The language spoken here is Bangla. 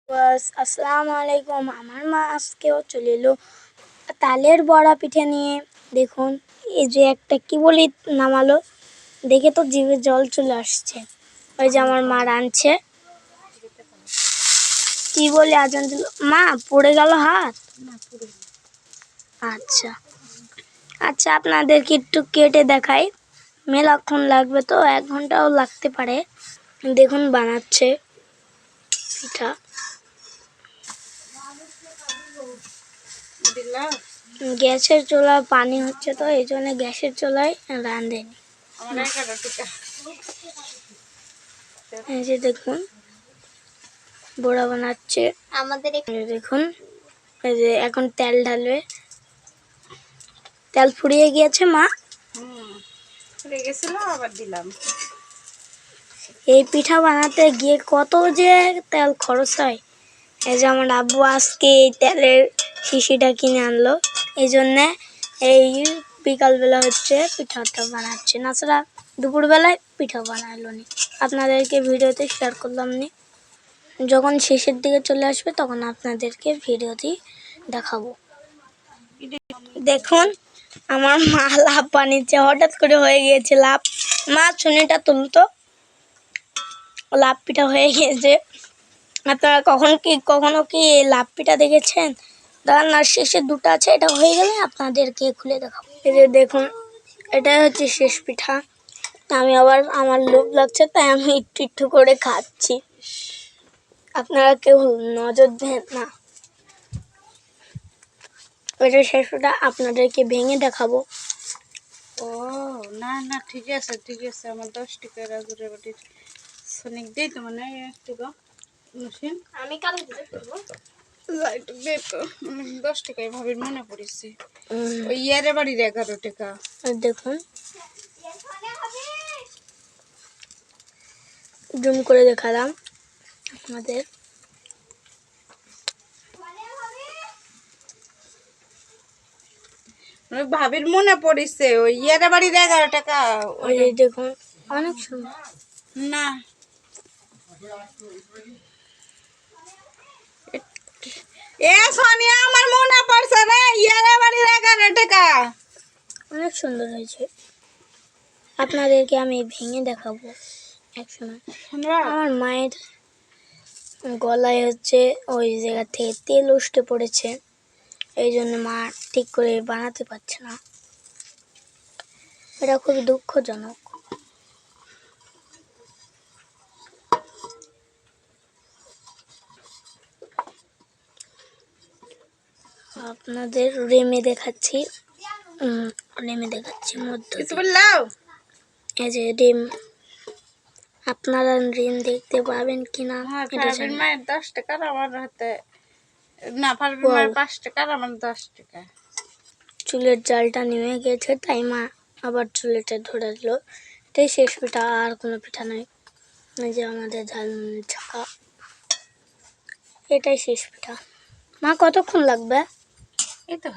আসসালামু আলাইকুম। আমার মা আজকেও চলে এলো তালের বড়া পিঠে নিয়ে। দেখুন এই যে একটা কি বলি নামালো, দেখে তো জিভে জল চলে আসছে। ওই যে আমার মা রাঁধছে। কি বলে আজান দিল, মা পড়ে গেল হাত? আচ্ছা আচ্ছা, আপনাদেরকে একটু কেটে দেখাই। মেলাক্ষণ লাগবে, তো 1 ঘন্টাও লাগতে পারে। দেখুন বানাচ্ছে পিঠা। গ্যাসের চুলা পানি হচ্ছে, তো এই জন্য গ্যাসের চুলায় রাঁধেনি। এই যে দেখুন বড়া বানাচ্ছে আমাদের। দেখুন এই যে এখন তেল ঢালবে। তেল ফুরিয়ে গিয়েছে মা। ফুরিয়ে গেছিল, আবার দিলাম। এই পিঠা বানাতে গিয়ে কত যে তেল খরচ হয়। এই যে আমার আব্বু আজকে এই তেলের শিশিটা কিনে আনলো, এই জন্যে এই বিকালবেলা হচ্ছে পিঠাটা বানাচ্ছে, নাছাড়া দুপুরবেলায় পিঠা বানালো নি। আপনাদেরকে ভিডিওতে শেয়ার করলাম নি। যখন শেষের দিকে চলে আসবে তখন আপনাদেরকে ভিডিওটি দেখাবো। দেখুন আমার মা লাভ বানিয়েছে, হঠাৎ করে হয়ে গিয়েছে লাভ। মা ছুনিটা তুলতো, লাভ পিঠা হয়ে গিয়েছে। আপনারা কখনো কি লাভ পিঠা দেখেছেন? রান্নার শেষে দুটো আছে, এটা হয়ে গেলে আপনাদেরকে খুলে দেখাবো। এই যে দেখুন এটা হচ্ছে শেষ পিঠা। আমি আবার আমার লোভ লাগছে, তাই আমি একটু একটু করে খাচ্ছি। আপনারা কেউ নজর দেন না। এটা শেষ পিঠা, আপনাদেরকে ভেঙে দেখাবো। ও না না, ঠিক আছে ঠিক আছে। আমার 10 টাকা রাজুরের বাটির সনিক দেই তো, মানে একটু মেশিন আমি কাল দিতে করবো। 10 টাকায় ভাবির মনে পড়েছে। ওই ইয়ারে বাড়ির 11 টাকা। দেখুন জুম করে দেখালাম আপনাদের। ভাবির মনে পড়েছে, ওই ইয়ারে বাড়ির 11 টাকা। ওই দেখুন অনেক সুন্দর। না এ সোনিয়া, আমার মনে পড়ছে রে, ইয়ারে বাড়ির 11 টাকা। অনেক সুন্দর হয়েছে, আপনাদেরকে আমি ভেঙে দেখাবো একসময়। আমার মায়ের গলায় হচ্ছে ওই জায়গা থেকে তেল উঠে পড়েছে, এই জন্য মা ঠিক করে বানাতে পারছে না। এটা খুবই দুঃখজনক। আপনাদের রেমে দেখাচ্ছি, মধ্য এই যে রেম। আপনারা রেম দেখতে পাবেন কিনা এটা জানি না। মায়ের 10 টাকা আমার হাতে, না পারবিন মায়ের 5 টাকা আমার 10 টাকা। চুলের জালটা নেমে গেছে, তাই মা আবার চুলেটা ধরে দিল। এটাই শেষ পিঠা, আর কোনো পিঠা নয়। এই যে আমাদের ঝালমুড়ি ছাকা, এটাই শেষ পিঠা। মা কতক্ষণ লাগবে? এই তো